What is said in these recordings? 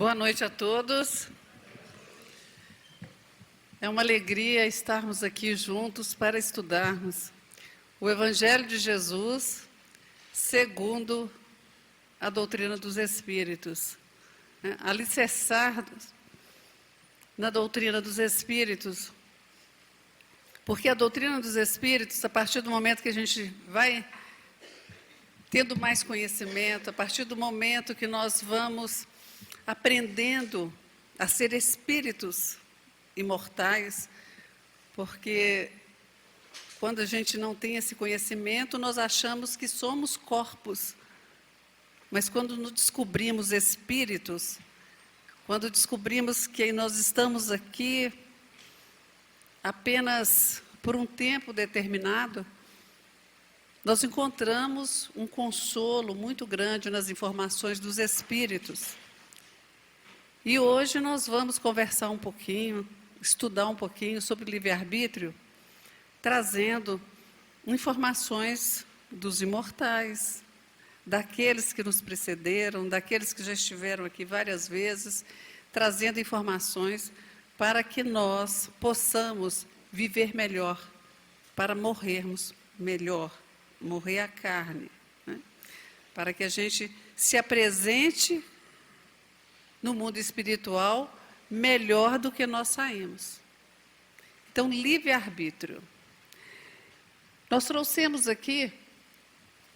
Boa noite a todos. É uma alegria estarmos aqui juntos para estudarmos o Evangelho de Jesus segundo a doutrina dos Espíritos. Alicerçados na doutrina dos Espíritos, porque a doutrina dos Espíritos, a partir do momento que a gente vai tendo mais conhecimento, a partir do momento que nós vamos aprendendo a ser espíritos imortais, porque quando a gente não tem esse conhecimento, nós achamos que somos corpos, mas quando nos descobrimos espíritos, quando descobrimos que nós estamos aqui apenas por um tempo determinado, nós encontramos um consolo muito grande nas informações dos espíritos. E hoje nós vamos conversar um pouquinho, estudar um pouquinho sobre livre-arbítrio, trazendo informações dos imortais, daqueles que nos precederam, daqueles que já estiveram aqui várias vezes, trazendo informações para que nós possamos viver melhor, para morrermos melhor, morrer a carne, né? Para que a gente se apresente no mundo espiritual melhor do que nós saímos. Então, livre-arbítrio. Nós trouxemos aqui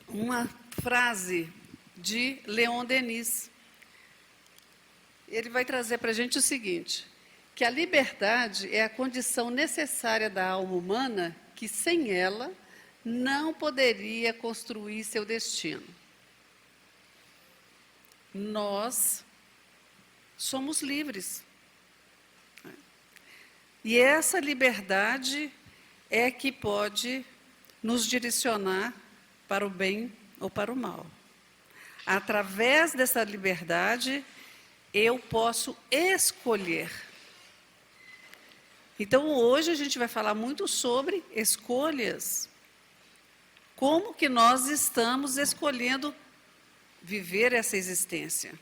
uma frase de Leon Denis. Ele vai trazer para a gente o seguinte, que a liberdade é a condição necessária da alma humana que, sem ela, não poderia construir seu destino. Nós somos livres. E essa liberdade é que pode nos direcionar para o bem ou para o mal. Através dessa liberdade, eu posso escolher. Então, hoje a gente vai falar muito sobre escolhas. Como que nós estamos escolhendo viver essa existência?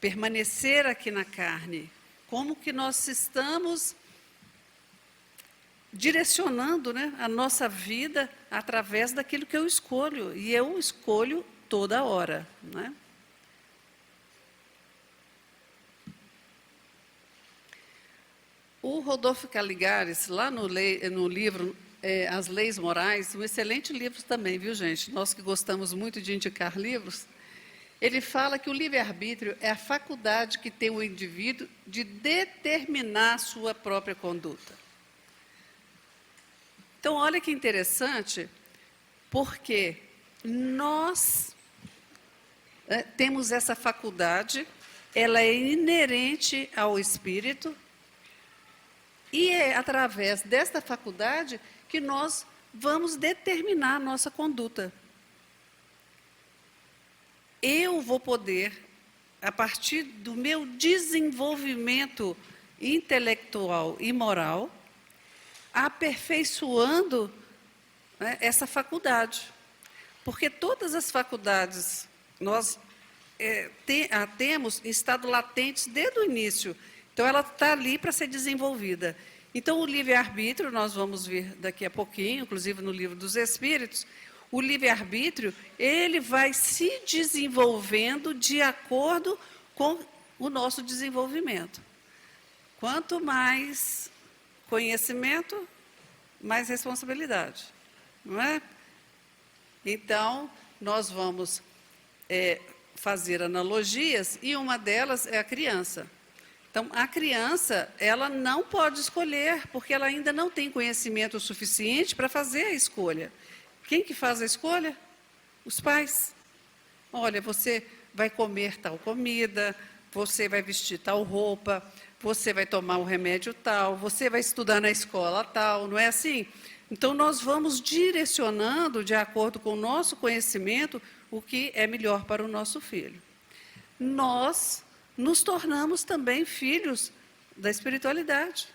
Permanecer aqui na carne, como que nós estamos direcionando, né, a nossa vida através daquilo que eu escolho, e eu escolho toda hora, né? O Rodolfo Caligares, lá no livro As Leis Morais, um excelente livro também, viu, gente? Nós que gostamos muito de indicar livros, ele fala que o livre-arbítrio é a faculdade que tem o indivíduo de determinar a sua própria conduta. Então, olha que interessante, porque nós temos essa faculdade, ela é inerente ao espírito, e é através desta faculdade que nós vamos determinar a nossa conduta. Eu vou poder, a partir do meu desenvolvimento intelectual e moral, aperfeiçoando, né, essa faculdade. Porque todas as faculdades nós temos em estado latente desde o início. Então, ela está ali para ser desenvolvida. Então, o livre-arbítrio, nós vamos ver daqui a pouquinho, inclusive no Livro dos Espíritos, o livre-arbítrio, ele vai se desenvolvendo de acordo com o nosso desenvolvimento. Quanto mais conhecimento, mais responsabilidade, não é? Então, nós vamos fazer analogias, e uma delas é a criança. Então, a criança, ela não pode escolher, porque ela ainda não tem conhecimento suficiente para fazer a escolha. Quem que faz a escolha? Os pais. Olha, você vai comer tal comida, você vai vestir tal roupa, você vai tomar um remédio tal, você vai estudar na escola tal, não é assim? Então, nós vamos direcionando, de acordo com o nosso conhecimento, o que é melhor para o nosso filho. Nós nos tornamos também filhos da espiritualidade.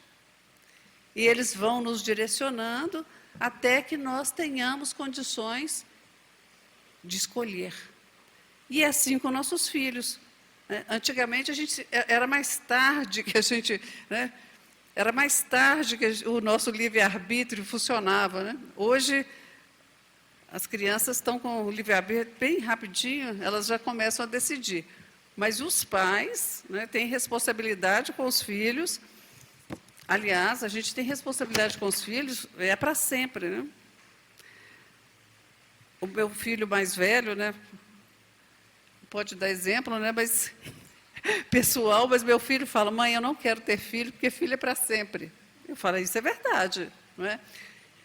E eles vão nos direcionando até que nós tenhamos condições de escolher. E é assim com nossos filhos. né? Antigamente, era mais tarde que a gente... Né? Era mais tarde que o nosso livre-arbítrio funcionava. Né? Hoje, as crianças estão com o livre-arbítrio bem rapidinho, elas já começam a decidir. Mas os pais, né, têm responsabilidade com os filhos. Aliás, a gente tem responsabilidade com os filhos, é para sempre. Né? O meu filho mais velho, né, pode dar exemplo, né, mas pessoal, mas meu filho fala: mãe, eu não quero ter filho, porque filho é para sempre. Eu falo: isso é verdade, não é?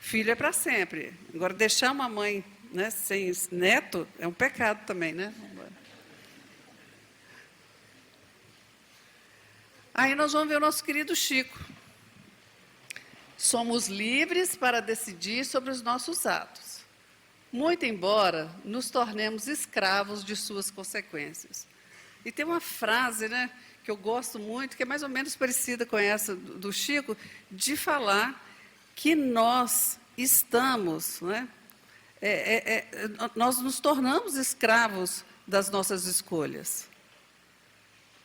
Filho é para sempre. Agora, deixar uma mãe, né, sem neto é um pecado também, né? Aí nós vamos ver o nosso querido Chico. Somos livres para decidir sobre os nossos atos, muito embora nos tornemos escravos de suas consequências. E tem uma frase, né, que eu gosto muito, que é mais ou menos parecida com essa do Chico, de falar que nós estamos, né, nós nos tornamos escravos das nossas escolhas.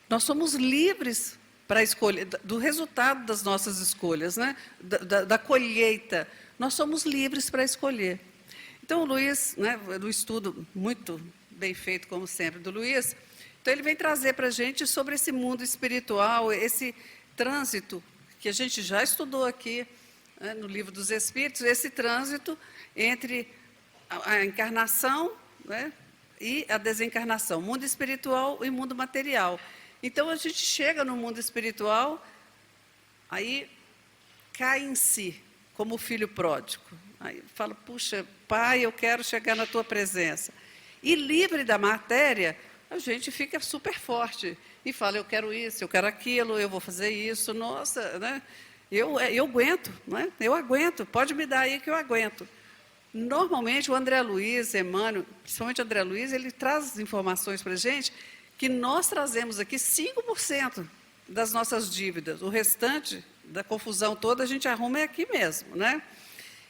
Nós somos livres para escolher, do resultado das nossas escolhas, né, da colheita. Nós somos livres para escolher. Então, o Luiz, né, do estudo muito bem feito, como sempre, do Luiz, então ele vem trazer para a gente sobre esse mundo espiritual, esse trânsito, que a gente já estudou aqui, né, no Livro dos Espíritos, esse trânsito entre a encarnação, né, e a desencarnação, mundo espiritual e mundo material. Então, a gente chega no mundo espiritual, aí cai em si, como o filho pródigo. Aí fala: puxa, pai, eu quero chegar na tua presença. E livre da matéria, a gente fica super forte e fala: eu quero isso, eu quero aquilo, eu vou fazer isso, nossa, né? Eu aguento, né? Eu aguento, pode me dar aí que eu aguento. Normalmente, o André Luiz, Emmanuel, principalmente o André Luiz, ele traz informações para a gente que nós trazemos aqui 5% das nossas dívidas. O restante da confusão toda a gente arruma aqui mesmo, né?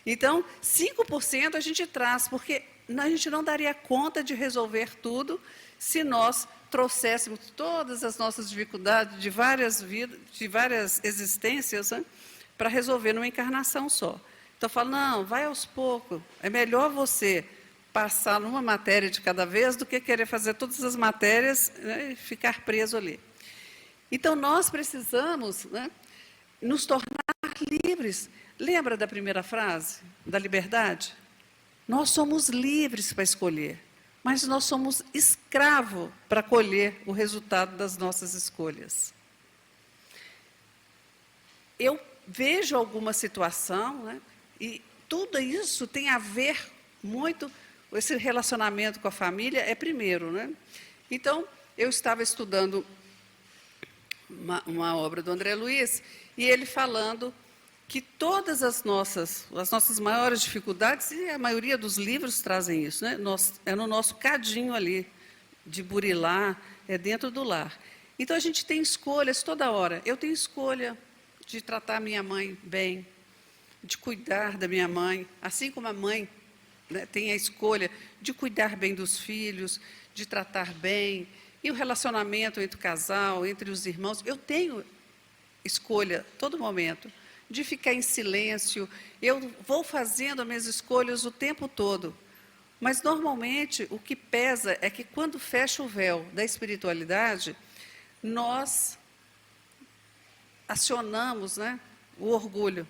Então, 5% a gente traz, porque a gente não daria conta de resolver tudo se nós trouxéssemos todas as nossas dificuldades de várias vidas, de várias existências, né, para resolver numa encarnação só. Então, eu falo: não, vai aos poucos. É melhor você passar numa matéria de cada vez do que querer fazer todas as matérias, né, e ficar preso ali. Então, nós precisamos, né, nos tornar livres. Lembra da primeira frase, da liberdade? Nós somos livres para escolher, mas nós somos escravos para colher o resultado das nossas escolhas. Eu vejo alguma situação, né, e tudo isso tem a ver muito, esse relacionamento com a família é primeiro, né? Então, eu estava estudando uma obra do André Luiz, e ele falando que todas as nossas maiores dificuldades, e a maioria dos livros trazem isso, né? É no nosso cadinho ali, de burilar, é dentro do lar. Então, a gente tem escolhas toda hora. Eu tenho escolha de tratar minha mãe bem, de cuidar da minha mãe, assim como a mãe, né, tem a escolha de cuidar bem dos filhos, de tratar bem, e o relacionamento entre o casal, entre os irmãos. Eu tenho escolha, todo momento, de ficar em silêncio. Eu vou fazendo as minhas escolhas o tempo todo. Mas, normalmente, o que pesa é que, quando fecha o véu da espiritualidade, nós acionamos, né, o orgulho.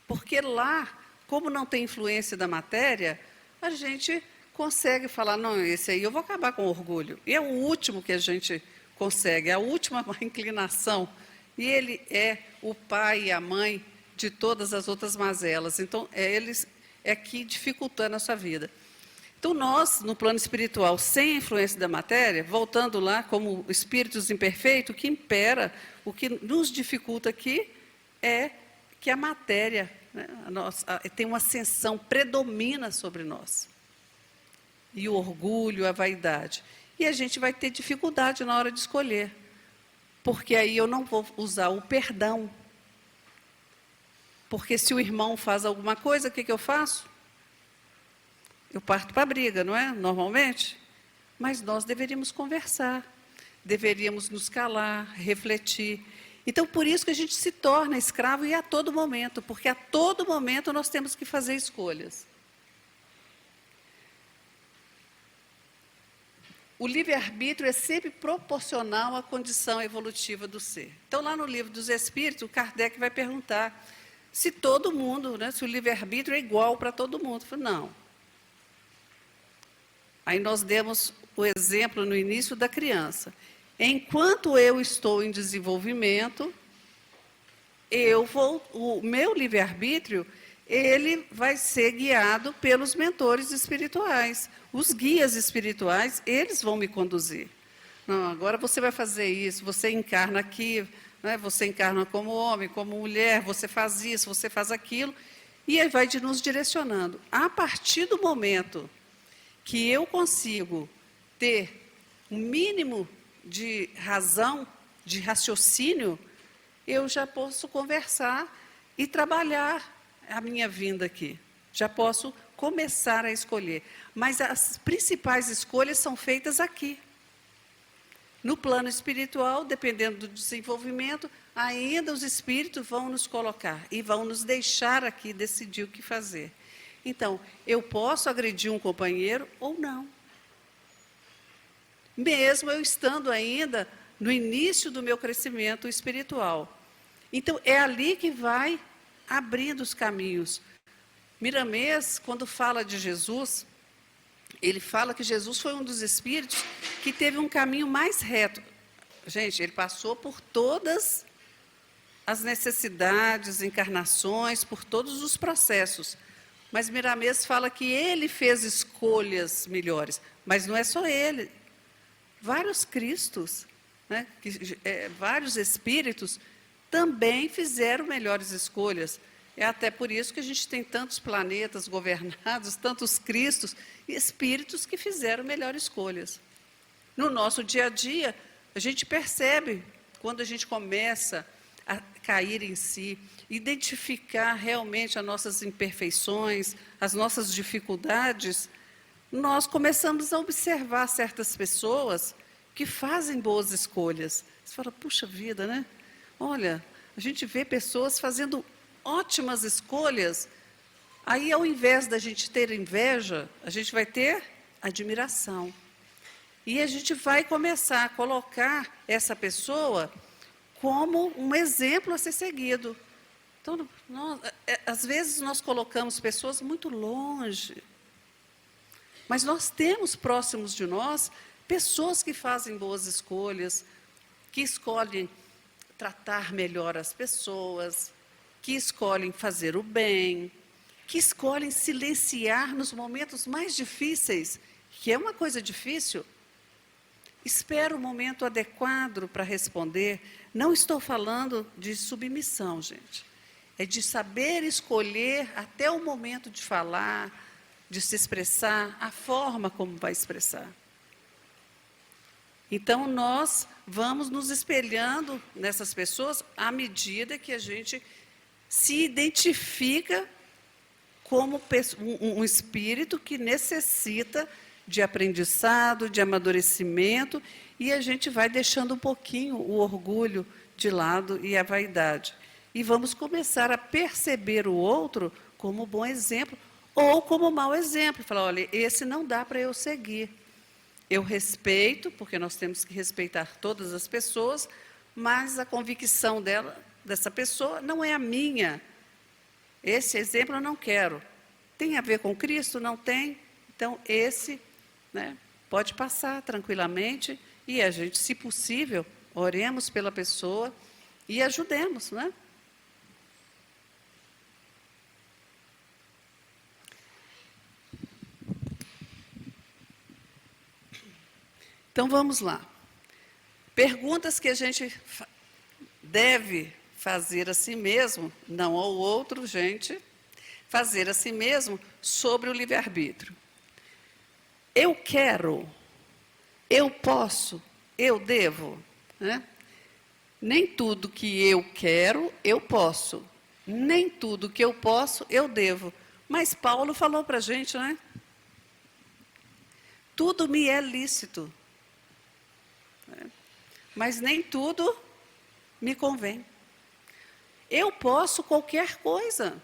Porque lá, como não tem influência da matéria, a gente consegue falar: não, esse aí eu vou acabar com o orgulho. E é o último que a gente consegue, é a última inclinação. E ele é o pai e a mãe de todas as outras mazelas. Então, eles que dificultando a sua vida. Então, nós, no plano espiritual, sem a influência da matéria, voltando lá como espíritos imperfeitos, o que impera, o que nos dificulta aqui é que a matéria, né, tem uma ascensão, predomina sobre nós. E o orgulho, a vaidade. E a gente vai ter dificuldade na hora de escolher. Porque aí eu não vou usar o perdão. Porque se o irmão faz alguma coisa, o que eu faço? Eu parto para a briga, não é? Normalmente. Mas nós deveríamos conversar. deveríamos nos calar, refletir. Então, por isso que a gente se torna escravo e a todo momento, porque a todo momento nós temos que fazer escolhas. O livre-arbítrio é sempre proporcional à condição evolutiva do ser. Então, lá no Livro dos Espíritos, o Kardec vai perguntar se todo mundo, né, se o livre-arbítrio é igual para todo mundo. Eu falei, não. Aí nós demos o exemplo no início da criança. Enquanto eu estou em desenvolvimento, o meu livre-arbítrio, ele vai ser guiado pelos mentores espirituais. Os guias espirituais, eles vão me conduzir. Não, agora você vai fazer isso, você encarna aqui, né, você encarna como homem, como mulher, você faz isso, você faz aquilo, e ele vai nos direcionando. A partir do momento que eu consigo ter um mínimo de razão, de raciocínio, eu já posso conversar e trabalhar a minha vinda aqui. Já posso começar a escolher. Mas as principais escolhas são feitas aqui. No plano espiritual, dependendo do desenvolvimento, ainda os espíritos vão nos colocar e vão nos deixar aqui decidir o que fazer. Então, eu posso agredir um companheiro ou não. Mesmo eu estando ainda no início do meu crescimento espiritual. Então, é ali que vai abrindo os caminhos. Miramês, quando fala de Jesus, ele fala que Jesus foi um dos espíritos que teve um caminho mais reto. Gente, ele passou por todas as necessidades, encarnações, por todos os processos. Mas Miramês fala que ele fez escolhas melhores. Mas não é só ele. Vários Cristos, né, vários espíritos também fizeram melhores escolhas. É até por isso que a gente tem tantos planetas governados, tantos Cristos e espíritos que fizeram melhores escolhas. No nosso dia a dia, a gente percebe, quando a gente começa a cair em si, identificar realmente as nossas imperfeições, as nossas dificuldades, nós começamos a observar certas pessoas que fazem boas escolhas. Você fala, puxa vida, né? Olha, a gente vê pessoas fazendo ótimas escolhas, aí ao invés da gente ter inveja, a gente vai ter admiração. E a gente vai começar a colocar essa pessoa como um exemplo a ser seguido. Então, às vezes nós colocamos pessoas muito longe, mas nós temos próximos de nós pessoas que fazem boas escolhas, que escolhem tratar melhor as pessoas, que escolhem fazer o bem, que escolhem silenciar nos momentos mais difíceis, que é uma coisa difícil. Espera o momento adequado para responder. Não estou falando de submissão, gente. É de saber escolher até o momento de falar, de se expressar, a forma como vai expressar. Então, nós vamos nos espelhando nessas pessoas à medida que a gente se identifica como um espírito que necessita de aprendizado, de amadurecimento, e a gente vai deixando um pouquinho o orgulho de lado e a vaidade. E vamos começar a perceber o outro como bom exemplo ou como mau exemplo. Falar, olha, esse não dá para eu seguir. Eu respeito, porque nós temos que respeitar todas as pessoas, mas a convicção dessa pessoa não é a minha. Esse exemplo eu não quero. Tem a ver com Cristo? Não tem? Então, esse, né, pode passar tranquilamente e a gente, se possível, oremos pela pessoa e ajudemos, né? Então, vamos lá. Perguntas que a gente deve fazer a si mesmo, não ao outro, gente, fazer a si mesmo sobre o livre-arbítrio. Eu quero, eu posso, eu devo, né? Nem tudo que eu quero, eu posso. Nem tudo que eu posso, eu devo. Mas Paulo falou para a gente, né? Tudo me é lícito. mas nem tudo me convém. Eu posso qualquer coisa.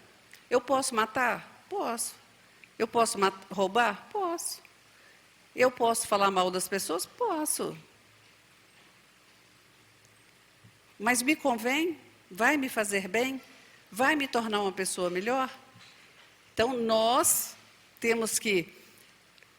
Eu posso matar? Posso. Eu posso roubar? Posso. Eu posso falar mal das pessoas? Posso. Mas me convém? Vai me fazer bem? Vai me tornar uma pessoa melhor? Então, nós temos que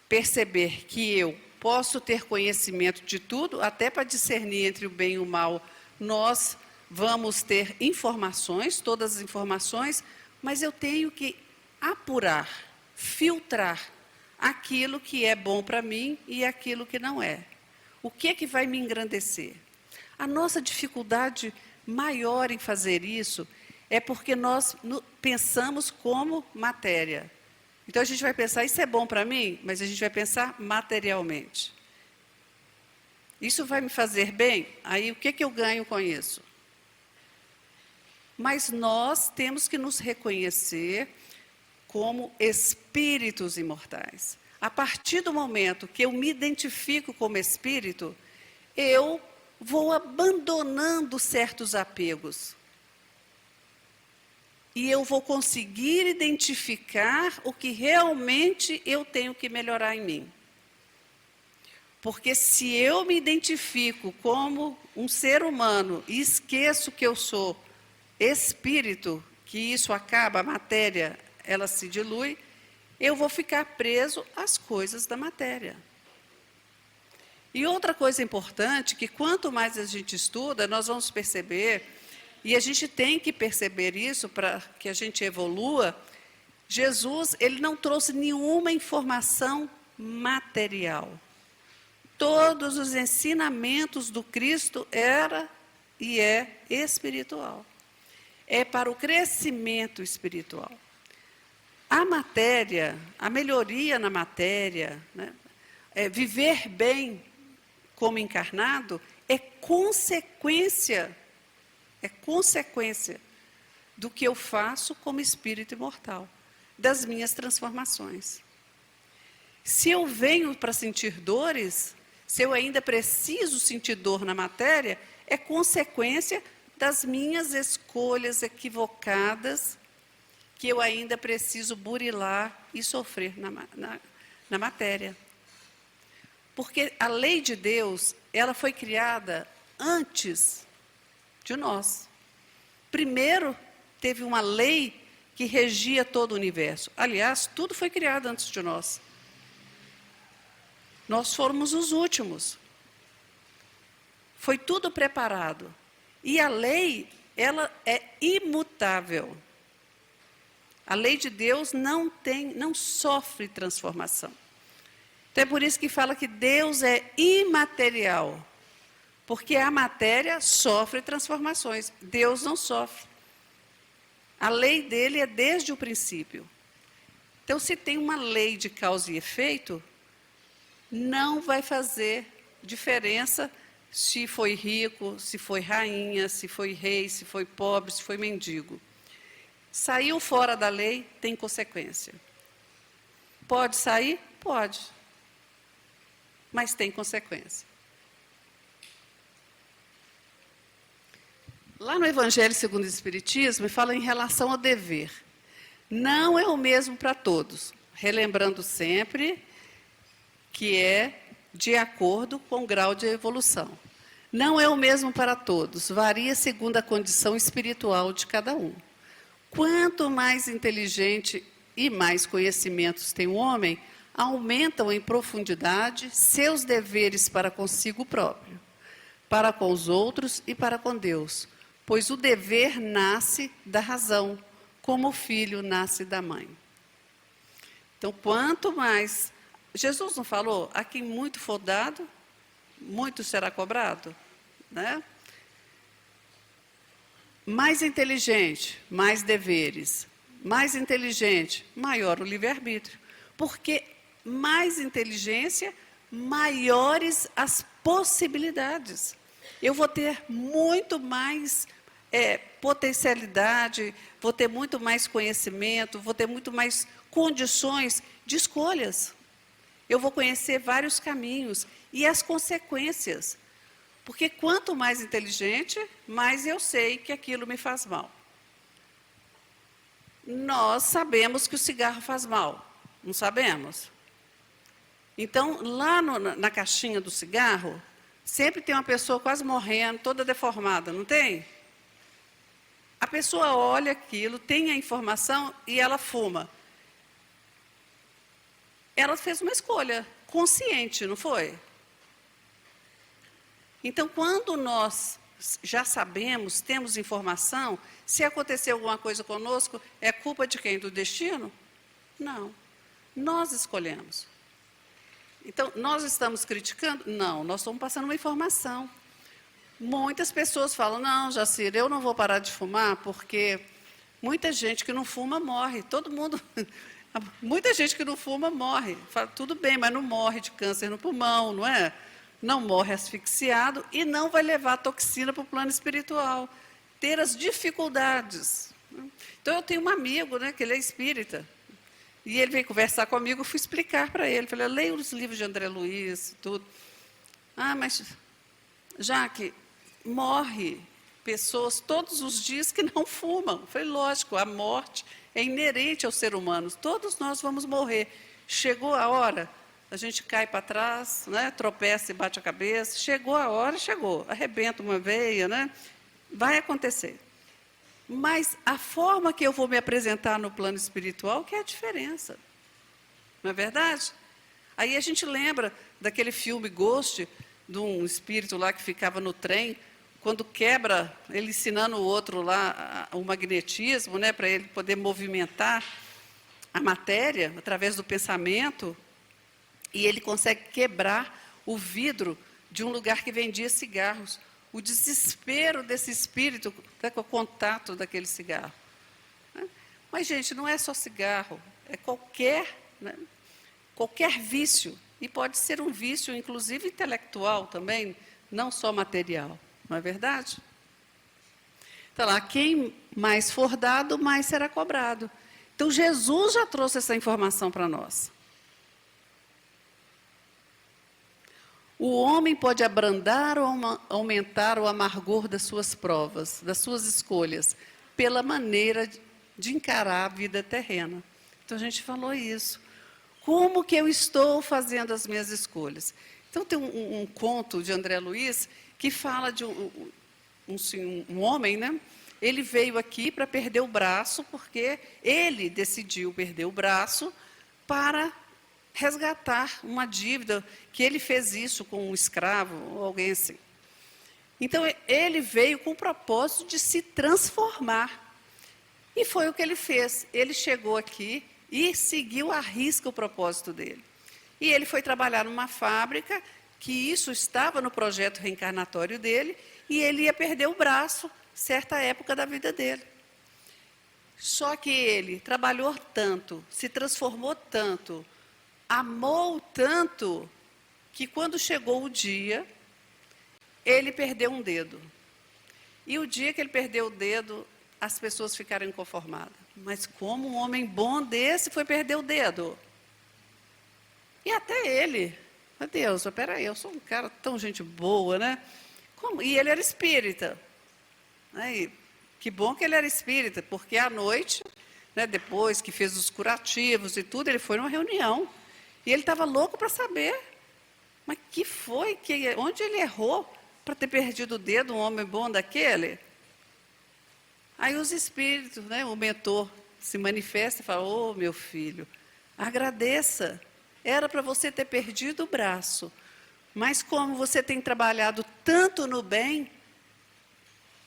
perceber que eu posso ter conhecimento de tudo, até para discernir entre o bem e o mal. Nós vamos ter informações, todas as informações, mas eu tenho que apurar, filtrar aquilo que é bom para mim e aquilo que não é. O que é que vai me engrandecer? A nossa dificuldade maior em fazer isso é porque nós pensamos como matéria. Então a gente vai pensar, isso é bom para mim? Mas a gente vai pensar materialmente. Isso vai me fazer bem? Aí o que que eu ganho com isso? Mas nós temos que nos reconhecer como espíritos imortais. A partir do momento que eu me identifico como espírito, eu vou abandonando certos apegos. E eu vou conseguir identificar o que realmente eu tenho que melhorar em mim. Porque se eu me identifico como um ser humano e esqueço que eu sou espírito, que isso acaba, a matéria, ela se dilui, eu vou ficar preso às coisas da matéria. E outra coisa importante, que quanto mais a gente estuda, nós vamos perceber, e a gente tem que perceber isso para que a gente evolua, Jesus, ele não trouxe nenhuma informação material. Todos os ensinamentos do Cristo era e é espiritual. É para o crescimento espiritual. A matéria, a melhoria na matéria, né, viver bem como encarnado, é consequência do que eu faço como espírito imortal, das minhas transformações. Se eu venho para sentir dores, se eu ainda preciso sentir dor na matéria, é consequência das minhas escolhas equivocadas, que eu ainda preciso burilar e sofrer na matéria. Porque a lei de Deus, ela foi criada antes de nós. Primeiro, teve uma lei que regia todo o universo. Aliás, tudo foi criado antes de nós. Nós fomos os últimos. Foi tudo preparado. E a lei, ela é imutável. A lei de Deus não sofre transformação. Então é por isso que fala que Deus é imaterial. Porque a matéria sofre transformações. Deus não sofre. A lei dele é desde o princípio. Então, se tem uma lei de causa e efeito, não vai fazer diferença se foi rico, se foi rainha, se foi rei, se foi pobre, se foi mendigo. Saiu fora da lei, tem consequência. Pode sair? Pode. Mas tem consequência. Lá no Evangelho segundo o Espiritismo, fala em relação ao dever. Não é o mesmo para todos. Relembrando sempre que é de acordo com o grau de evolução. Não é o mesmo para todos, varia segundo a condição espiritual de cada um. Quanto mais inteligente e mais conhecimentos tem o homem, aumentam em profundidade seus deveres para consigo próprio, para com os outros e para com Deus, pois o dever nasce da razão, como o filho nasce da mãe. Então, quanto mais... Jesus não falou, a quem muito for dado, muito será cobrado? Né? Mais inteligente, mais deveres. Mais inteligente, maior o livre-arbítrio. Porque mais inteligência, maiores as possibilidades. Eu vou ter muito mais potencialidade, vou ter muito mais conhecimento, vou ter muito mais condições de escolhas. Eu vou conhecer vários caminhos e as consequências. Porque quanto mais inteligente, mais eu sei que aquilo me faz mal. Nós sabemos que o cigarro faz mal, não sabemos? Então, lá na caixinha do cigarro, sempre tem uma pessoa quase morrendo, toda deformada, não tem? A pessoa olha aquilo, tem a informação e ela fuma. Ela fez uma escolha consciente, não foi? Então, quando nós já sabemos, temos informação, se acontecer alguma coisa conosco, é culpa de quem? Do destino? Não. Nós escolhemos. Então, nós estamos criticando? Não, nós estamos passando uma informação. Muitas pessoas falam, não, Jacira, eu não vou parar de fumar, porque muita gente que não fuma morre. Todo mundo, muita gente que não fuma morre. Fala, tudo bem, mas não morre de câncer no pulmão, não é? Não morre asfixiado e não vai levar toxina para o plano espiritual. Ter as dificuldades. Então, eu tenho um amigo, né, que ele é espírita. E ele veio conversar comigo, eu fui explicar para ele. Falei, leia os livros de André Luiz, tudo. Ah, mas, Jaque, morre pessoas todos os dias que não fumam. Falei, lógico, a morte é inerente ao ser humano. Todos nós vamos morrer. Chegou a hora, a gente cai para trás, né, tropeça e bate a cabeça. Chegou a hora, chegou. Arrebenta uma veia, né? Vai acontecer. Mas a forma que eu vou me apresentar no plano espiritual que é a diferença. Não é verdade? Aí a gente lembra daquele filme Ghost, de um espírito lá que ficava no trem, quando quebra, ele ensinando o outro lá o magnetismo, né, para ele poder movimentar a matéria através do pensamento, e ele consegue quebrar o vidro de um lugar que vendia cigarros. O desespero desse espírito com o contato daquele cigarro. Mas, gente, não é só cigarro, é qualquer, né, qualquer vício. E pode ser um vício, inclusive, intelectual também, não só material. Não é verdade? Então, lá, quem mais for dado, mais será cobrado. Então, Jesus já trouxe essa informação para nós. O homem pode abrandar ou aumentar o amargor das suas provas, das suas escolhas, pela maneira de encarar a vida terrena. Então, a gente falou isso. Como que eu estou fazendo as minhas escolhas? Então, tem um conto de André Luiz que fala de um homem, né? Ele veio aqui para perder o braço, porque ele decidiu perder o braço para resgatar uma dívida, que ele fez isso com um escravo, ou alguém assim. Então, ele veio com o propósito de se transformar. E foi o que ele fez. Ele chegou aqui e seguiu à risca o propósito dele. E ele foi trabalhar numa fábrica, que isso estava no projeto reencarnatório dele, e ele ia perder o braço, certa época da vida dele. Só que ele trabalhou tanto, se transformou tanto, amou tanto, que quando chegou o dia, ele perdeu um dedo. E o dia que ele perdeu o dedo, as pessoas ficaram inconformadas. Mas como um homem bom desse foi perder o dedo? E até ele. Meu Deus, espera aí, eu sou um cara tão gente boa, né? Como? E ele era espírita. E que bom que ele era espírita, porque à noite, né, depois que fez os curativos e tudo, ele foi numa reunião. E ele estava louco para saber. Mas que foi? Onde ele errou para ter perdido o dedo, um homem bom daquele? Aí os espíritos, né, o mentor, se manifesta e fala, ô meu filho, agradeça. Era para você ter perdido o braço. Mas como você tem trabalhado tanto no bem,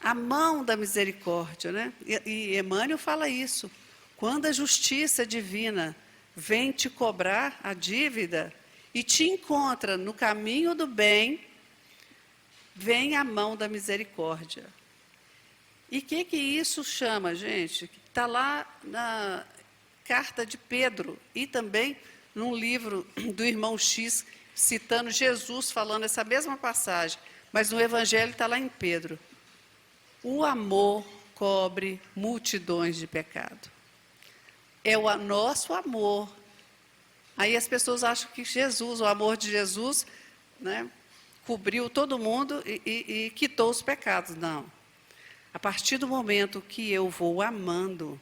a mão da misericórdia, né? E Emmanuel fala isso. Quando a justiça divina vem te cobrar a dívida e te encontra no caminho do bem, vem a mão da misericórdia. E o que isso chama, gente? Está lá na carta de Pedro e também num livro do irmão X, citando Jesus, falando essa mesma passagem, mas no Evangelho está lá em Pedro. O amor cobre multidões de pecado. É o nosso amor. Aí as pessoas acham que Jesus, o amor de Jesus, né, cobriu todo mundo e quitou os pecados. Não. A partir do momento que eu vou amando,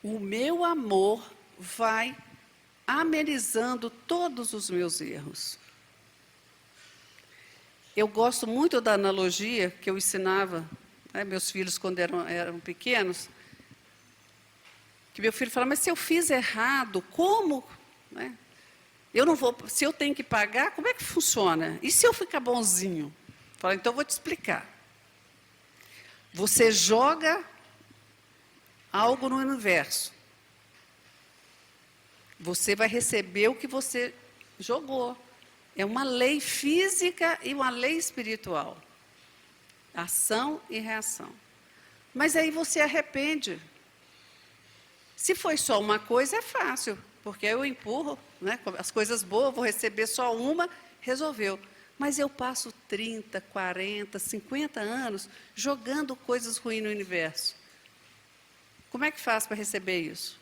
o meu amor vai amenizando todos os meus erros. Eu gosto muito da analogia que eu ensinava, né, meus filhos quando eram pequenos, que meu filho falava, mas se eu fiz errado, como? Né? Eu não vou, se eu tenho que pagar, como é que funciona? E se eu ficar bonzinho? Eu falo, então eu vou te explicar. Você joga algo no universo. Você vai receber o que você jogou. É uma lei física e uma lei espiritual. Ação e reação. Mas aí você arrepende. Se foi só uma coisa, é fácil, porque eu empurro, né, as coisas boas, vou receber só uma, resolveu. Mas eu passo 30, 40, 50 anos jogando coisas ruins no universo. Como é que faz para receber isso?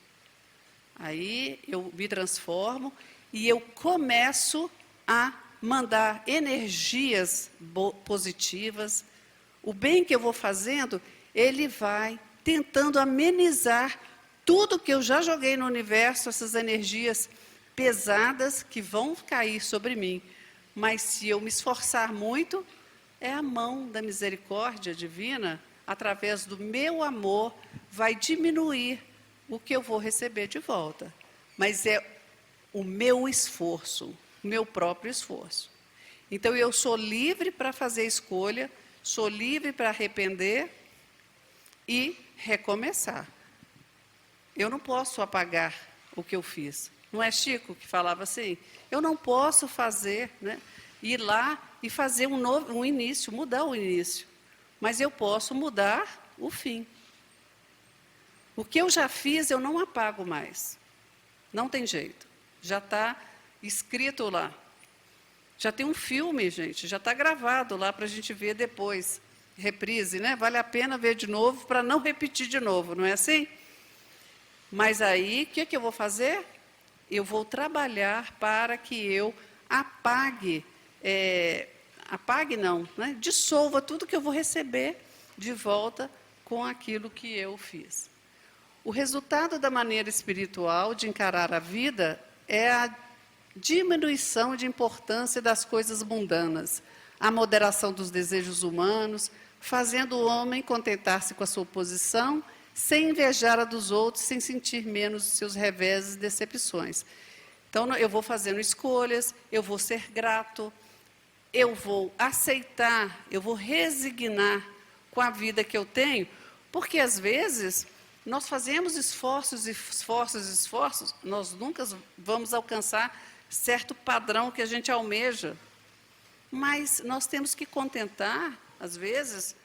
Aí eu me transformo e eu começo a mandar energias positivas. O bem que eu vou fazendo, ele vai tentando amenizar tudo que eu já joguei no universo, essas energias pesadas que vão cair sobre mim. Mas se eu me esforçar muito, é a mão da misericórdia divina, através do meu amor, vai diminuir o que eu vou receber de volta. Mas é o meu esforço, o meu próprio esforço. Então, eu sou livre para fazer escolha, sou livre para arrepender e recomeçar. Eu não posso apagar o que eu fiz. Não é Chico que falava assim? Eu não posso fazer, né, ir lá e fazer um início, mudar o início. Mas eu posso mudar o fim. O que eu já fiz, eu não apago mais. Não tem jeito. Já está escrito lá. Já tem um filme, gente, já está gravado lá para a gente ver depois. Reprise, né? Vale a pena ver de novo para não repetir de novo, não é assim? Mas aí, o que eu vou fazer? Eu vou trabalhar para que eu apague, né? Dissolva tudo que eu vou receber de volta com aquilo que eu fiz. O resultado da maneira espiritual de encarar a vida é a diminuição de importância das coisas mundanas, a moderação dos desejos humanos, fazendo o homem contentar-se com a sua posição, sem invejar a dos outros, sem sentir menos os seus reveses e decepções. Então, eu vou fazendo escolhas, eu vou ser grato, eu vou aceitar, eu vou resignar com a vida que eu tenho, porque, às vezes, nós fazemos esforços, nós nunca vamos alcançar certo padrão que a gente almeja. Mas nós temos que contentar, às vezes,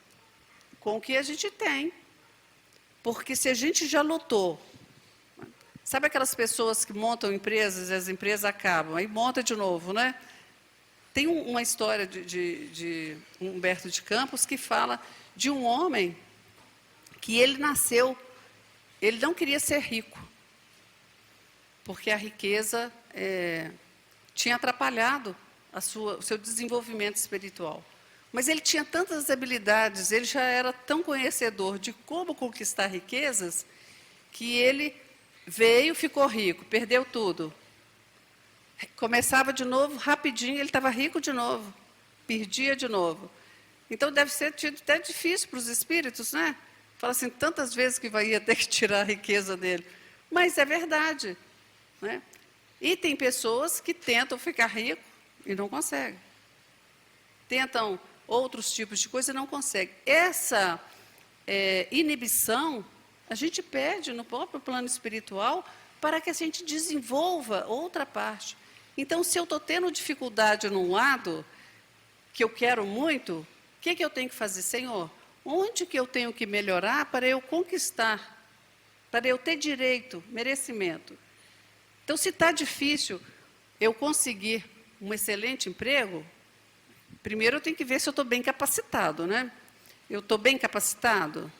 com o que a gente tem. Porque se a gente já lutou, sabe aquelas pessoas que montam empresas e as empresas acabam, aí monta de novo, né? Tem uma história de Humberto de Campos que fala de um homem que ele nasceu, ele não queria ser rico, porque a riqueza tinha atrapalhado o seu desenvolvimento espiritual. Mas ele tinha tantas habilidades, ele já era tão conhecedor de como conquistar riquezas, que ele veio, ficou rico, perdeu tudo. Começava de novo, rapidinho, ele estava rico de novo, perdia de novo. Então, deve ser até difícil para os espíritos, né? Fala assim, tantas vezes que ia ter que tirar a riqueza dele. Mas é verdade, né? E tem pessoas que tentam ficar rico e não conseguem. Tentam outros tipos de coisa e não conseguem. Essa inibição, a gente perde no próprio plano espiritual para que a gente desenvolva outra parte. Então, se eu estou tendo dificuldade num lado, que eu quero muito, o que eu tenho que fazer? Senhor, onde que eu tenho que melhorar para eu conquistar, para eu ter direito, merecimento? Então, se está difícil eu conseguir um excelente emprego, primeiro eu tenho que ver se eu estou bem capacitado, né? Eu estou bem capacitado?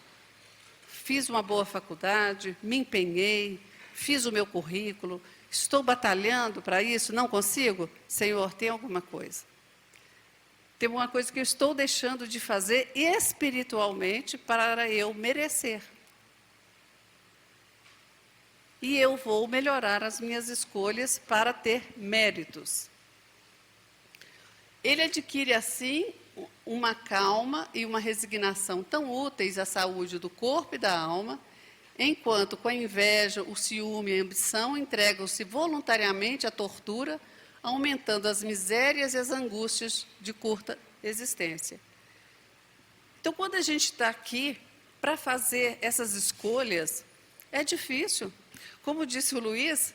Fiz uma boa faculdade, me empenhei, fiz o meu currículo, Estou batalhando para isso? Não consigo? Senhor, tem alguma coisa. Tem uma coisa que eu estou deixando de fazer espiritualmente para eu merecer. E eu vou melhorar as minhas escolhas para ter méritos. Ele adquire, assim, uma calma e uma resignação tão úteis à saúde do corpo e da alma, enquanto com a inveja, o ciúme e a ambição entregam-se voluntariamente à tortura, aumentando as misérias e as angústias de curta existência. Então, quando a gente está aqui para fazer essas escolhas, é difícil. Como disse o Luiz,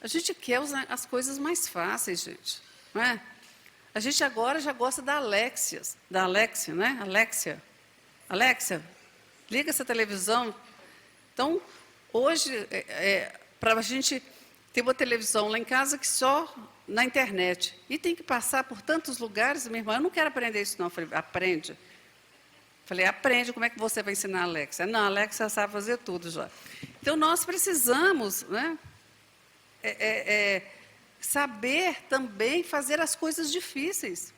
a gente quer as coisas mais fáceis, gente, não é? A gente agora já gosta da Alexia, né? Alexia, liga essa televisão. Então, hoje, para a gente ter uma televisão lá em casa que só na internet. E tem que passar por tantos lugares, minha irmã, eu não quero aprender isso não. Eu falei, aprende. Falei, aprende, como é que você vai ensinar a Alexia? Não, a Alexia sabe fazer tudo já. Então, nós precisamos, né, saber também fazer as coisas difíceis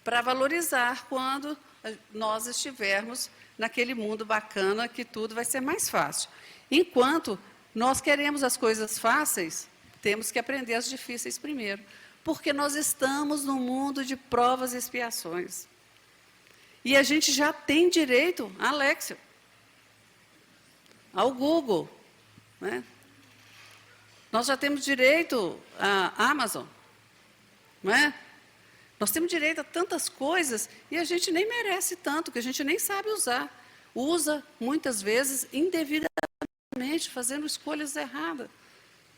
para valorizar quando nós estivermos naquele mundo bacana que tudo vai ser mais fácil. Enquanto nós queremos as coisas fáceis, temos que aprender as difíceis primeiro, porque nós estamos num mundo de provas e expiações. E a gente já tem direito à Alexia, ao Google, né? Nós já temos direito à Amazon, não é? Nós temos direito a tantas coisas e a gente nem merece tanto, que a gente nem sabe usar. Usa, muitas vezes, indevidamente, fazendo escolhas erradas,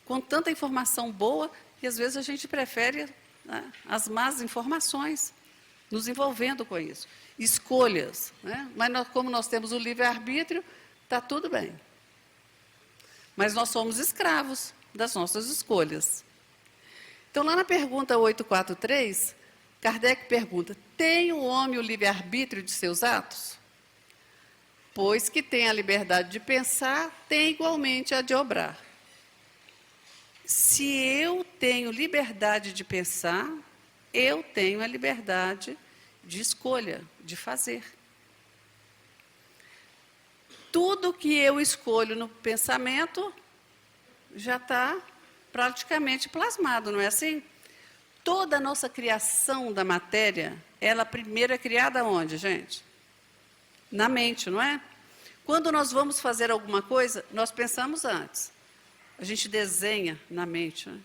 com tanta informação boa, que às vezes a gente prefere, né, as más informações, nos envolvendo com isso. Escolhas, né? Mas como nós temos o livre-arbítrio, está tudo bem. Mas nós somos escravos das nossas escolhas. Então, lá na pergunta 843, Kardec pergunta, tem o homem o livre-arbítrio de seus atos? Pois que tem a liberdade de pensar, tem igualmente a de obrar. Se eu tenho liberdade de pensar, eu tenho a liberdade de escolha, de fazer. Tudo que eu escolho no pensamento já está praticamente plasmado, não é assim? Toda a nossa criação da matéria, ela primeiro é criada onde, gente? Na mente, não é? Quando nós vamos fazer alguma coisa, nós pensamos antes. A gente desenha na mente, né?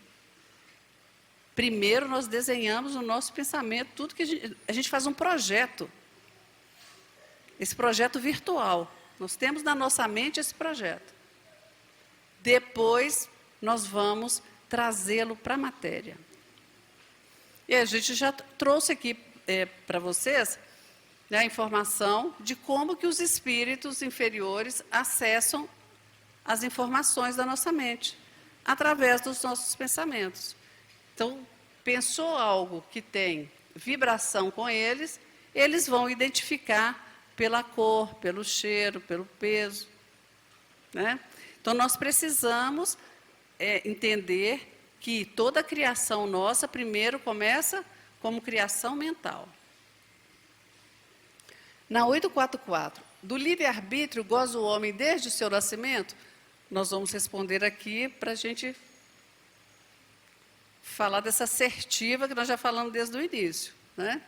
Primeiro nós desenhamos no nosso pensamento, tudo que a gente faz um projeto. Esse projeto virtual. Nós temos na nossa mente esse projeto. Depois, nós vamos trazê-lo para a matéria. E a gente já trouxe aqui para vocês, né, a informação de como que os espíritos inferiores acessam as informações da nossa mente, através dos nossos pensamentos. Então, pensou algo que tem vibração com eles, eles vão identificar pela cor, pelo cheiro, pelo peso, né? Então, nós precisamos entender que toda a criação nossa, primeiro, começa como criação mental. Na 844, do livre-arbítrio goza o homem desde o seu nascimento? Nós vamos responder aqui para a gente falar dessa assertiva que nós já falamos desde o início, né?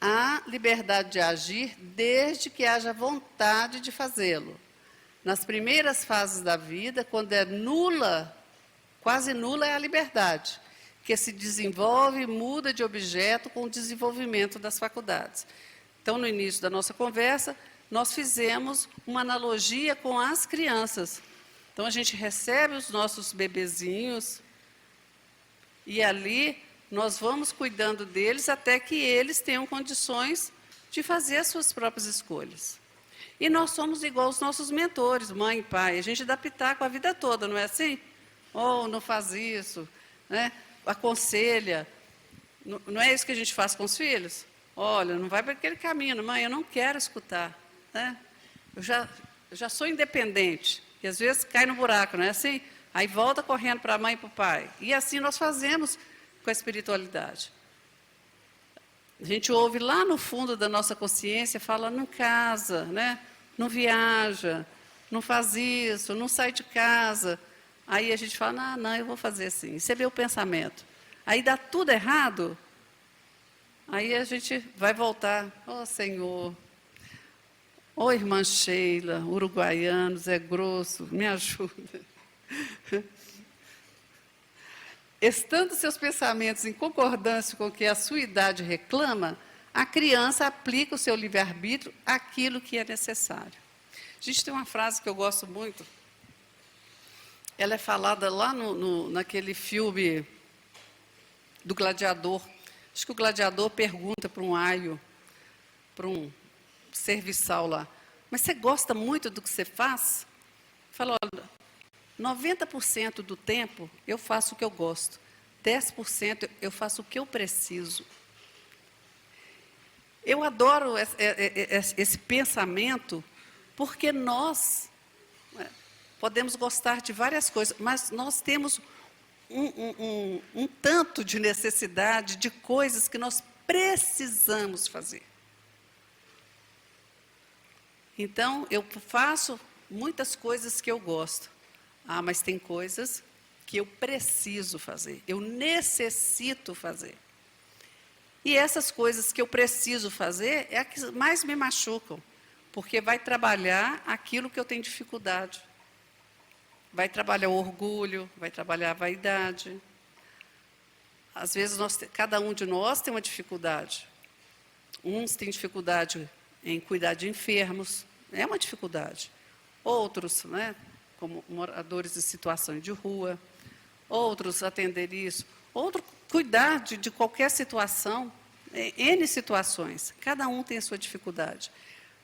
Há liberdade de agir desde que haja vontade de fazê-lo. Nas primeiras fases da vida, quando é nula, quase nula é a liberdade, que se desenvolve e muda de objeto com o desenvolvimento das faculdades. Então, no início da nossa conversa, nós fizemos uma analogia com as crianças. Então, a gente recebe os nossos bebezinhos e ali nós vamos cuidando deles até que eles tenham condições de fazer as suas próprias escolhas. E nós somos igual aos nossos mentores, mãe e pai. A gente dá pitaco a vida toda, não é assim? Oh, não faz isso, né? Aconselha. Não é isso que a gente faz com os filhos? Olha, não vai para aquele caminho, mãe, eu não quero escutar, né? Eu já sou independente, e às vezes cai no buraco, não é assim? Aí volta correndo para a mãe e para o pai. E assim nós fazemos com a espiritualidade. A gente ouve lá no fundo da nossa consciência, fala, não casa, né? Não viaja, não faz isso, não sai de casa. Aí a gente fala, não, eu vou fazer assim. E você vê o pensamento. Aí dá tudo errado, aí a gente vai voltar, Senhor, irmã Sheila, uruguaiano, Zé Grosso, me ajuda. Estando seus pensamentos em concordância com o que a sua idade reclama, a criança aplica o seu livre-arbítrio àquilo que é necessário. A gente tem uma frase que eu gosto muito, ela é falada lá naquele filme do gladiador. Acho que o gladiador pergunta para um aio, para um serviçal lá, mas você gosta muito do que você faz? Fala, olha, 90% do tempo eu faço o que eu gosto, 10% eu faço o que eu preciso. Eu adoro esse pensamento, porque nós podemos gostar de várias coisas, mas nós temos um tanto de necessidade de coisas que nós precisamos fazer. Então, eu faço muitas coisas que eu gosto. Mas tem coisas que eu preciso fazer, eu necessito fazer. E essas coisas que eu preciso fazer é as que mais me machucam, porque vai trabalhar aquilo que eu tenho dificuldade. Vai trabalhar o orgulho, vai trabalhar a vaidade. Às vezes, cada um de nós tem uma dificuldade. Uns têm dificuldade em cuidar de enfermos, é uma dificuldade. Outros, né, como moradores de situação de rua, outros atender isso, outro cuidar de qualquer situação, N situações, cada um tem a sua dificuldade.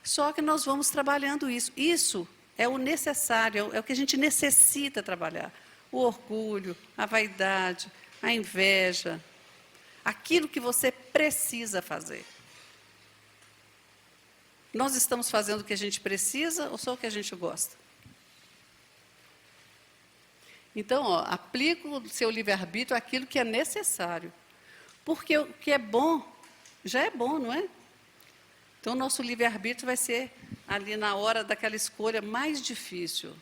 Só que nós vamos trabalhando isso. Isso é o necessário, é o que a gente necessita trabalhar. O orgulho, a vaidade, a inveja, aquilo que você precisa fazer. Nós estamos fazendo o que a gente precisa ou só o que a gente gosta? Então, aplica o seu livre-arbítrio àquilo que é necessário. Porque o que é bom, já é bom, não é? Então, o nosso livre-arbítrio vai ser ali na hora daquela escolha mais difícil.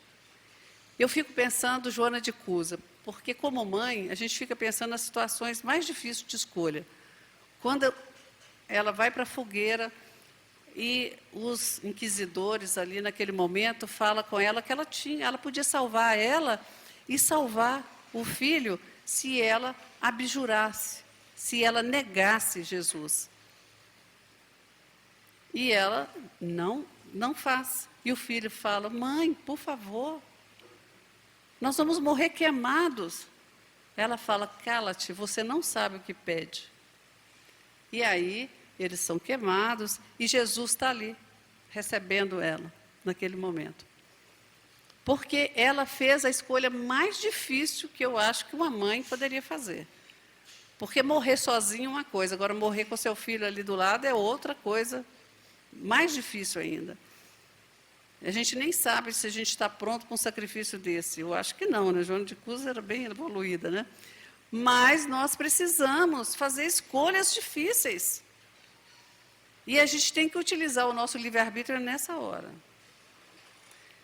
Eu fico pensando, Joana de Cusa, porque como mãe, a gente fica pensando nas situações mais difíceis de escolha. Quando ela vai para a fogueira e os inquisidores ali naquele momento falam com ela que ela podia salvar ela e salvar o filho se ela abjurasse, se ela negasse Jesus. E ela não faz. E o filho fala, mãe, por favor, nós vamos morrer queimados. Ela fala, cala-te, você não sabe o que pede. E aí, eles são queimados e Jesus está ali, recebendo ela, naquele momento. Porque ela fez a escolha mais difícil que eu acho que uma mãe poderia fazer. Porque morrer sozinho é uma coisa, agora morrer com seu filho ali do lado é outra coisa, mais difícil ainda. A gente nem sabe se a gente está pronto para um sacrifício desse. Eu acho que não, né? Joana de Cusa era bem evoluída, né? Mas nós precisamos fazer escolhas difíceis. E a gente tem que utilizar o nosso livre-arbítrio nessa hora.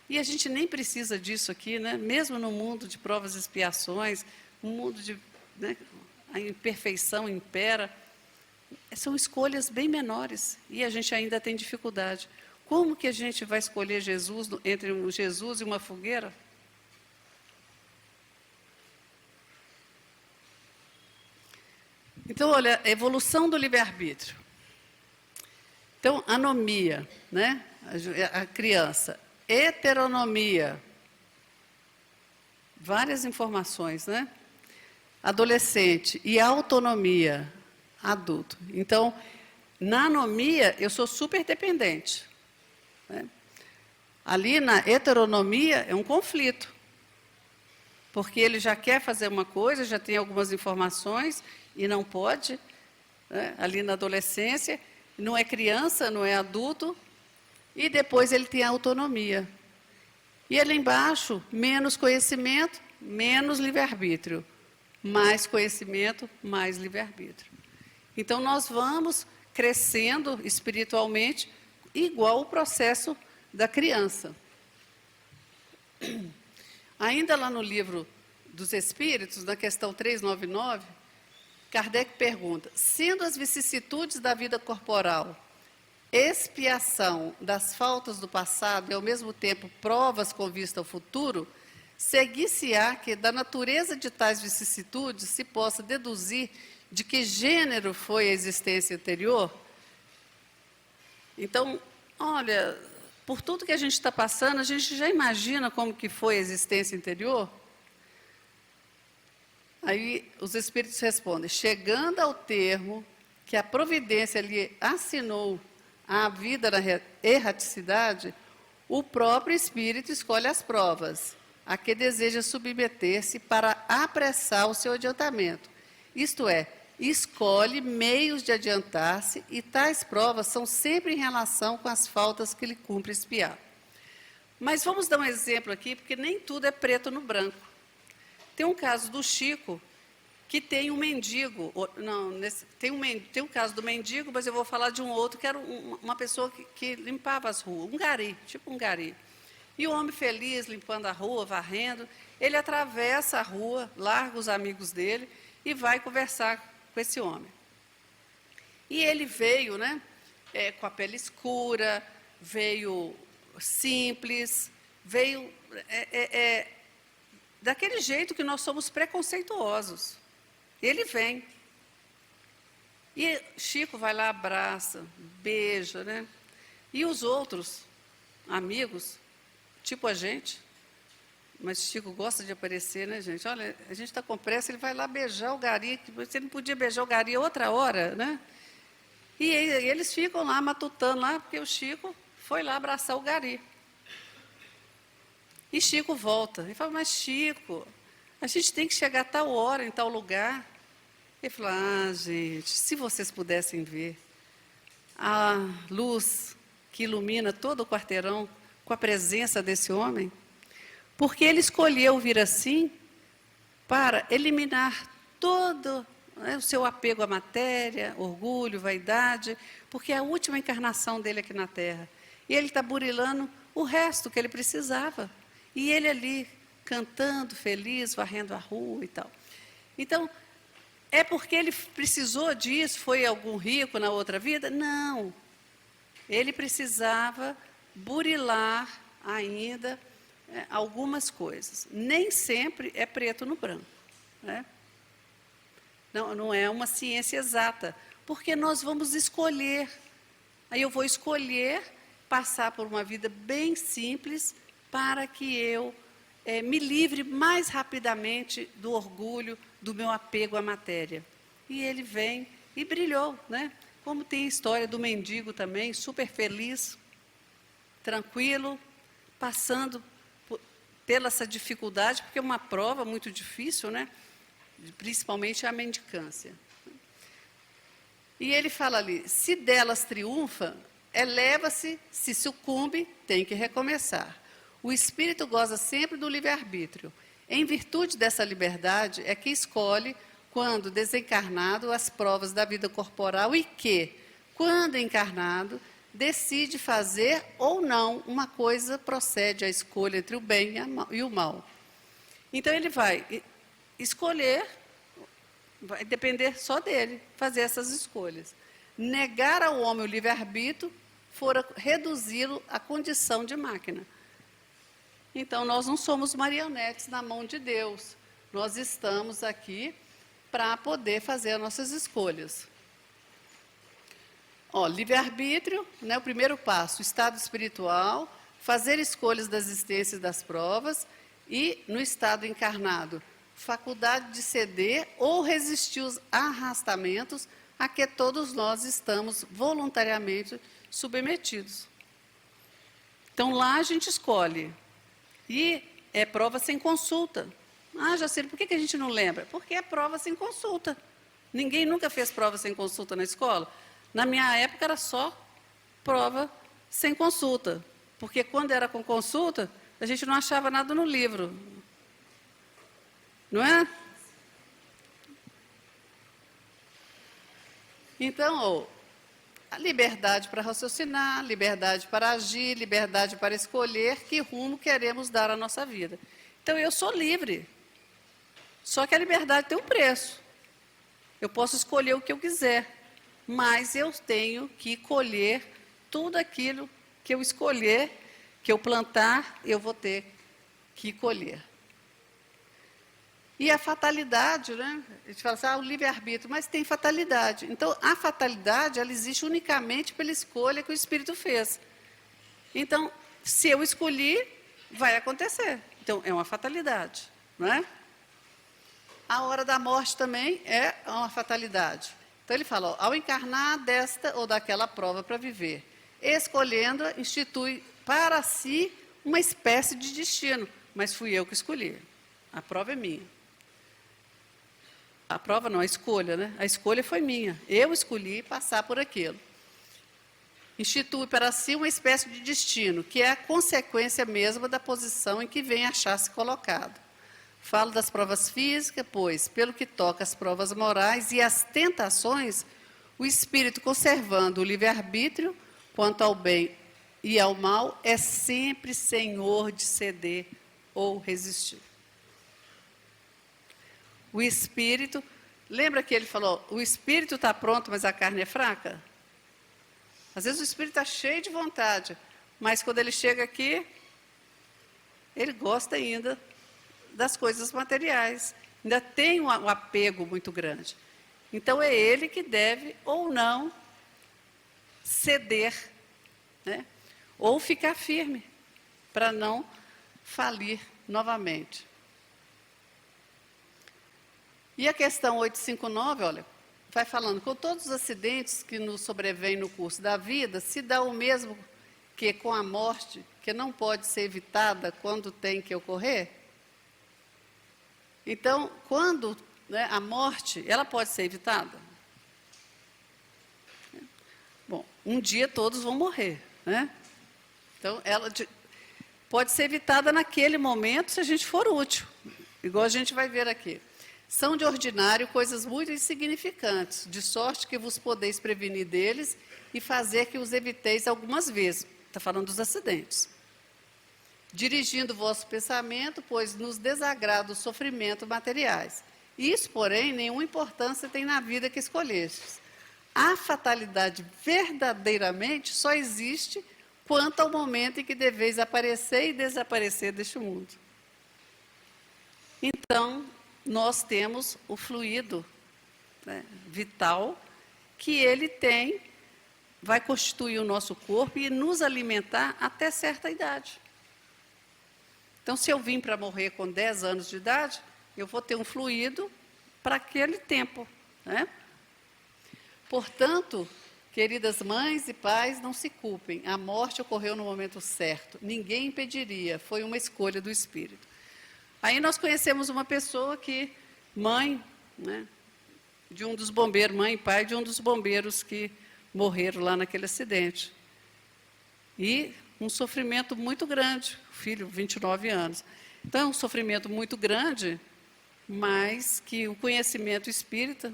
E a gente nem precisa disso aqui, né? Mesmo no mundo de provas e expiações, um mundo de, né, a imperfeição impera, são escolhas bem menores e a gente ainda tem dificuldade. Como que a gente vai escolher Jesus entre um Jesus e uma fogueira? Então, olha, a evolução do livre-arbítrio. Então, anomia, né? A criança. Heteronomia. Várias informações, né? Adolescente e autonomia, adulto. Então, na anomia, eu sou super dependente. Né? Ali na heteronomia é um conflito. Porque ele já quer fazer uma coisa, já tem algumas informações e não pode. Né? Ali na adolescência, não é criança, não é adulto. E depois ele tem a autonomia. E ali embaixo, menos conhecimento, menos livre-arbítrio. Mais conhecimento, mais livre-arbítrio. Então, nós vamos crescendo espiritualmente, igual o processo da criança. Ainda lá no livro dos Espíritos, na questão 399, Kardec pergunta: sendo as vicissitudes da vida corporal expiação das faltas do passado e, ao mesmo tempo, provas com vista ao futuro, seguir-se-á que, da natureza de tais vicissitudes, se possa deduzir de que gênero foi a existência anterior? Então, olha, por tudo que a gente está passando, a gente já imagina como que foi a existência anterior? Aí os Espíritos respondem: chegando ao termo que a providência lhe assinou à vida na erraticidade, o próprio Espírito escolhe as provas, a que deseja submeter-se para apressar o seu adiantamento. Isto é, escolhe meios de adiantar-se, e tais provas são sempre em relação com as faltas que lhe cumpre expiar. Mas vamos dar um exemplo aqui, porque nem tudo é preto no branco. Tem um caso do Chico, que tem um mendigo, tem um caso do mendigo, mas eu vou falar de um outro, que era uma pessoa que limpava as ruas, um gari, tipo um gari. E o homem feliz, limpando a rua, varrendo, ele atravessa a rua, larga os amigos dele e vai conversar com esse homem. E ele veio, né, com a pele escura, veio simples, veio daquele jeito que nós somos preconceituosos. Ele vem. E Chico vai lá, abraça, beija, né? E os outros amigos, tipo a gente, mas Chico gosta de aparecer, né, gente? Olha, a gente está com pressa, ele vai lá beijar o gari, você não podia beijar o gari outra hora, né? E eles ficam lá matutando lá, porque o Chico foi lá abraçar o gari. E Chico volta. Ele fala: mas Chico, a gente tem que chegar a tal hora, em tal lugar. Ele fala: ah, gente, se vocês pudessem ver a luz que ilumina todo o quarteirão com a presença desse homem, porque ele escolheu vir assim para eliminar todo, né, o seu apego à matéria, orgulho, vaidade, porque é a última encarnação dele aqui na Terra. E ele está burilando o resto que ele precisava. E ele ali, cantando, feliz, varrendo a rua e tal. Então, é porque ele precisou disso? Foi algum rico na outra vida? Não. Ele precisava burilar ainda algumas coisas. Nem sempre é preto no branco, né? Não é uma ciência exata, porque nós vamos escolher. Aí eu vou escolher passar por uma vida bem simples para que eu me livre mais rapidamente do orgulho, do meu apego à matéria. E ele vem e brilhou, né? Como tem a história do mendigo também, super feliz, tranquilo, passando pela essa dificuldade, porque é uma prova muito difícil, né? Principalmente a mendicância. E ele fala ali: se delas triunfa, eleva-se, se sucumbe, tem que recomeçar. O espírito goza sempre do livre-arbítrio. Em virtude dessa liberdade, é que escolhe, quando desencarnado, as provas da vida corporal e que, quando encarnado, decide fazer ou não uma coisa, procede à escolha entre o bem e o mal. Então, ele vai escolher, vai depender só dele, fazer essas escolhas. Negar ao homem o livre-arbítrio fora reduzi-lo à condição de máquina. Então, nós não somos marionetes na mão de Deus. Nós estamos aqui para poder fazer as nossas escolhas. Livre-arbítrio, né, o primeiro passo, estado espiritual, fazer escolhas das existências das provas, e, no estado encarnado, faculdade de ceder ou resistir os arrastamentos a que todos nós estamos voluntariamente submetidos. Então, lá a gente escolhe. E é prova sem consulta. Ah, Jacir, por que a gente não lembra? Porque é prova sem consulta. Ninguém nunca fez prova sem consulta na escola. Na minha época era só prova sem consulta. Porque quando era com consulta, a gente não achava nada no livro. não é? Então, a liberdade para raciocinar, liberdade para agir, liberdade para escolher que rumo queremos dar à nossa vida. Então, eu sou livre. Só que a liberdade tem um preço. Eu posso escolher o que eu quiser, mas eu tenho que colher tudo aquilo que eu escolher, que eu plantar, eu vou ter que colher. E a fatalidade, né? A gente fala assim, o livre-arbítrio, mas tem fatalidade. Então, a fatalidade, ela existe unicamente pela escolha que o Espírito fez. Então, se eu escolhi, vai acontecer. Então, é uma fatalidade, não é? A hora da morte também é uma fatalidade. Então, ele fala, ao encarnar desta ou daquela prova para viver, escolhendo, institui para si uma espécie de destino, mas fui eu que escolhi. A prova é minha. A prova não, a escolha, né? A escolha foi minha. Eu escolhi passar por aquilo. Institui para si uma espécie de destino, que é a consequência mesma da posição em que vem achar-se colocado. Falo das provas físicas, pois, pelo que toca às provas morais e às tentações, o espírito conservando o livre-arbítrio, quanto ao bem e ao mal, é sempre senhor de ceder ou resistir. O espírito, lembra que ele falou, o espírito está pronto, mas a carne é fraca? Às vezes o espírito está cheio de vontade, mas quando ele chega aqui, ele gosta ainda das coisas materiais, ainda tem um apego muito grande. Então é ele que deve ou não ceder, né? Ou ficar firme, para não falir novamente. E a questão 859, olha, vai falando, com todos os acidentes que nos sobrevêm no curso da vida, se dá o mesmo que com a morte, que não pode ser evitada quando tem que ocorrer? Então, quando, né, a morte, ela pode ser evitada? Bom, um dia todos vão morrer, né? Então, ela pode ser evitada naquele momento se a gente for útil, igual a gente vai ver aqui. São de ordinário coisas muito insignificantes, de sorte que vos podeis prevenir deles e fazer que os eviteis algumas vezes. Está falando dos acidentes. Dirigindo o vosso pensamento, pois nos desagrada os sofrimentos materiais. Isso, porém, nenhuma importância tem na vida que escolhestes. A fatalidade verdadeiramente só existe quanto ao momento em que deveis aparecer e desaparecer deste mundo. Então, nós temos o fluido, né, vital, que ele tem, vai constituir o nosso corpo e nos alimentar até certa idade. Então, se eu vim para morrer com 10 anos de idade, eu vou ter um fluido para aquele tempo, né? Portanto, queridas mães e pais, não se culpem. A morte ocorreu no momento certo. Ninguém impediria, foi uma escolha do Espírito. Aí nós conhecemos uma pessoa que, mãe, né, de um dos bombeiros, mãe e pai de um dos bombeiros que morreram lá naquele acidente. E um sofrimento muito grande, filho, 29 anos. Então, é um sofrimento muito grande, mas que o conhecimento espírita,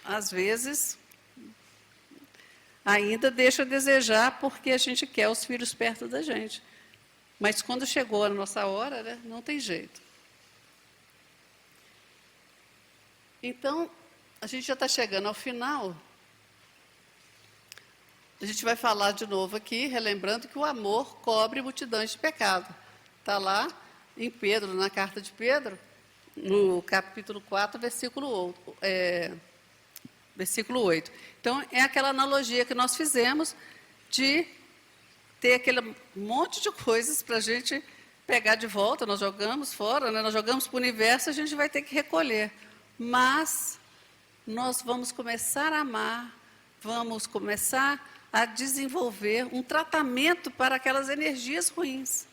às vezes, ainda deixa a desejar, porque a gente quer os filhos perto da gente. Mas quando chegou a nossa hora, né, não tem jeito. Então, a gente já está chegando ao final. A gente vai falar de novo aqui, relembrando que o amor cobre multidões de pecado. Está lá em Pedro, na carta de Pedro, no capítulo 4, versículo 8. Então, é aquela analogia que nós fizemos de ter aquele monte de coisas para a gente pegar de volta, nós jogamos fora, né? Nós jogamos para o universo, a gente vai ter que recolher. Mas nós vamos começar a amar, vamos começar a desenvolver um tratamento para aquelas energias ruins.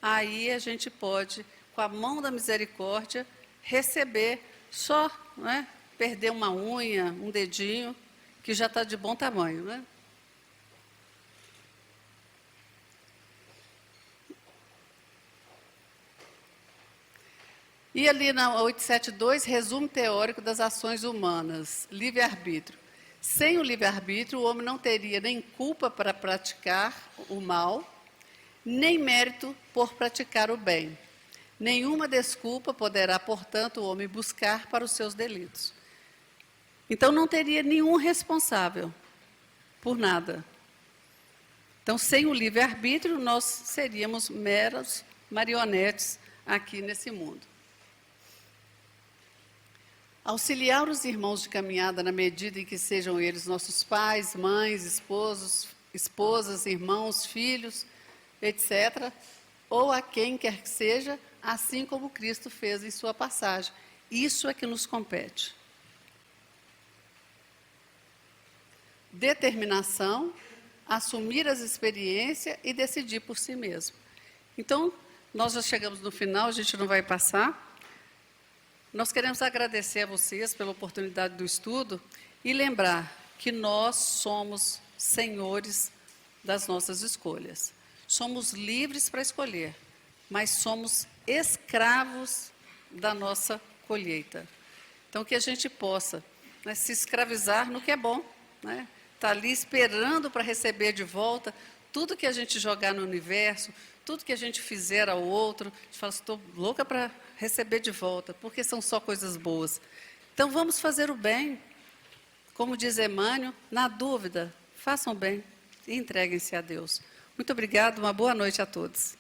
Aí a gente pode, com a mão da misericórdia, receber só, né, perder uma unha, um dedinho, que já está de bom tamanho, né? E ali na 872, resumo teórico das ações humanas, livre-arbítrio. Sem o livre-arbítrio, o homem não teria nem culpa para praticar o mal, nem mérito por praticar o bem. Nenhuma desculpa poderá, portanto, o homem buscar para os seus delitos. Então, não teria nenhum responsável por nada. Então, sem o livre-arbítrio, nós seríamos meros marionetes aqui nesse mundo. Auxiliar os irmãos de caminhada na medida em que sejam eles nossos pais, mães, esposos, esposas, irmãos, filhos, etc., ou a quem quer que seja, assim como Cristo fez em sua passagem. Isso é que nos compete. Determinação, assumir as experiências e decidir por si mesmo. Então, nós já chegamos no final, a gente não vai passar. Nós queremos agradecer a vocês pela oportunidade do estudo e lembrar que nós somos senhores das nossas escolhas. Somos livres para escolher, mas somos escravos da nossa colheita. Então, que a gente possa, né, se escravizar no que é bom, né? Tá ali esperando para receber de volta tudo que a gente jogar no universo, tudo que a gente fizer ao outro. A gente fala, estou louca para receber de volta, porque são só coisas boas. Então, vamos fazer o bem. Como diz Emmanuel, na dúvida, façam bem e entreguem-se a Deus. Muito obrigada, uma boa noite a todos.